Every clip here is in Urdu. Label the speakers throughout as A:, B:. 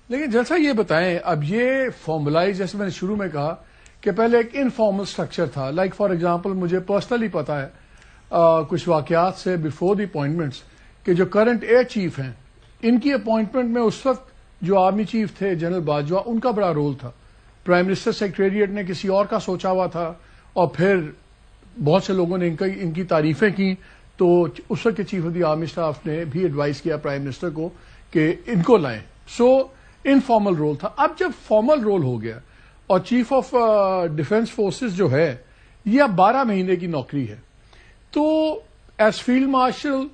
A: لیکن جیسا یہ بتائیں، اب یہ فارملائز، جیسے میں نے شروع میں کہا کہ پہلے ایک انفارمل سٹرکچر تھا. لائک فار ایگزامپل مجھے پرسنلی پتا ہے کچھ واقعات سے بیفور دی اپوائنٹمنٹس کہ جو کرنٹ ایئر چیف ہیں ان کی اپوائنٹمنٹ میں اس وقت جو آرمی چیف تھے جنرل باجوہ، ان کا بڑا رول تھا. پرائم منسٹر سیکریٹریٹ نے کسی اور کا سوچا ہوا تھا، اور پھر بہت سے لوگوں نے ان کی تعریفیں کی. تو اس وقت کے chief of the army staff نے بھی ایڈوائز کیا پرائم منسٹر کو کہ ان کو لائیں. سو انفارمل رول تھا. اب جب فارمل رول ہو گیا اور چیف آف ڈیفنس فورسز جو ہے یہ اب 12 مہینے کی نوکری ہے، تو ایز فیلڈ مارشل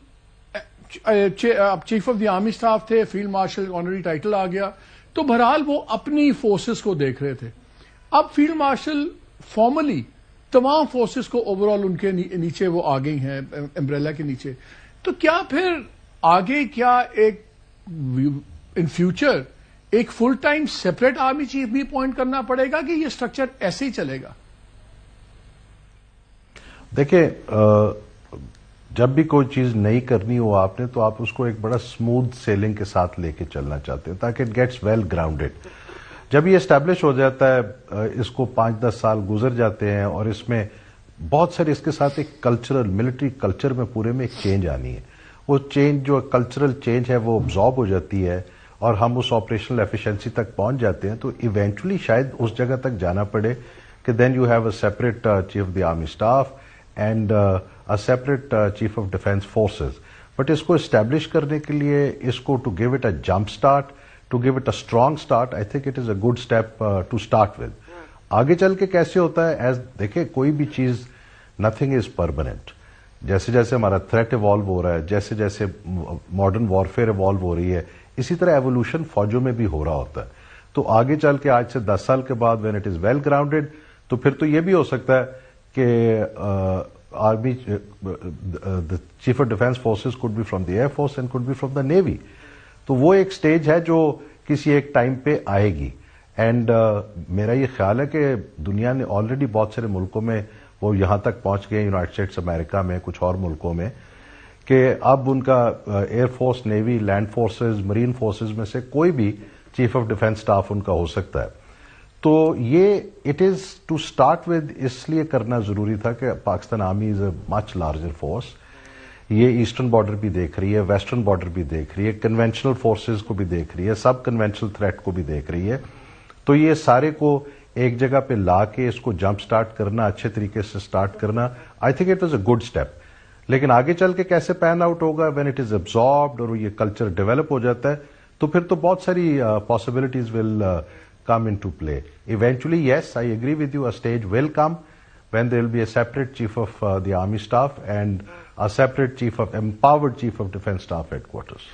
A: اب chief of the army staff تھے، فیلڈ مارشل آنری ٹائٹل آ گیا، تو بہرحال وہ اپنی فورسز کو دیکھ رہے تھے. اب فیلڈ مارشل فارملی تمام فورسز کو اوور آل ان کے نیچے وہ آ گئی ہیں امبریلا کے نیچے. تو کیا پھر آگے کیا ایک ان فیوچر ایک full time separate army chief بھی اپوائنٹ کرنا پڑے گا کہ یہ اسٹرکچر ایسے ہی چلے گا؟
B: دیکھیں، جب بھی کوئی چیز نئی کرنی ہو آپ نے تو آپ اس کو ایک بڑا اسموتھ سیلنگ کے ساتھ لے کے چلنا چاہتے ہیں تاکہ اٹ گیٹس ویل گراؤنڈیڈ. جب یہ اسٹیبلش ہو جاتا ہے، اس کو 5-10 سال گزر جاتے ہیں اور اس میں بہت سارے اس کے ساتھ ایک کلچرل ملٹری کلچر میں پورے میں ایک چینج آنی ہے. وہ چینج جو کلچرل چینج ہے وہ ابزارب ہو جاتی ہے اور ہم اس آپریشنل ایفیشنسی تک پہنچ جاتے ہیں. تو ایونچولی شاید اس جگہ تک جانا پڑے کہ then you have a separate chief of the army staff and a separate chief of defence forces. But اس کو اسٹیبلش کرنے کے لیے، اس کو to give it a jump start, to give it a strong start, I think it is a good step to start with. آگے چل کے کیسے ہوتا ہے، دیکھیں کوئی بھی چیز نتھنگ از پرماننٹ. جیسے جیسے ہمارا تھریٹ ایوالو ہو رہا ہے، جیسے جیسے ماڈرن وارفیئر ایوالو ہو رہی ہے، اسی طرح ایوولوشن فوجوں میں بھی ہو رہا ہوتا ہے. تو آگے چل کے آج سے 10 سال کے بعد when it is well grounded, تو پھر تو یہ بھی ہو سکتا ہے کہ army chief of defence forces could be from the air force and could be from the navy. تو وہ ایک سٹیج ہے جو کسی ایک ٹائم پہ آئے گی. اینڈ میرا یہ خیال ہے کہ دنیا نے آلریڈی بہت سارے ملکوں میں وہ یہاں تک پہنچ گئے، یونائٹڈ اسٹیٹس امریکہ میں، کچھ اور ملکوں میں، کہ اب ان کا air force, navy, land forces, marine forces میں سے کوئی بھی چیف آف ڈیفینس اسٹاف ان کا ہو سکتا ہے. تو یہ it is to start with اس لیے کرنا ضروری تھا کہ Pakistan army is a much larger force. یہ ایسٹرن بارڈر بھی دیکھ رہی ہے، ویسٹرن بارڈر بھی دیکھ رہی ہے، کنونشنل فورسز کو بھی دیکھ رہی ہے، سب کنونشنل تھریٹ کو بھی دیکھ رہی ہے. تو یہ سارے کو ایک جگہ پہ لا کے اس کو جمپ سٹارٹ کرنا، اچھے طریقے سے سٹارٹ کرنا، آئی think it was a good step. لیکن آگے چل کے کیسے پین آؤٹ ہوگا وین اٹ از ابزاربڈ اور یہ کلچر ڈیولپ ہو جاتا ہے، تو پھر تو بہت ساری possibilities will come into play. Eventually, yes, I agree with you, a stage will come when there will be a separate chief of the army staff and a separate empowered chief of defense staff headquarters.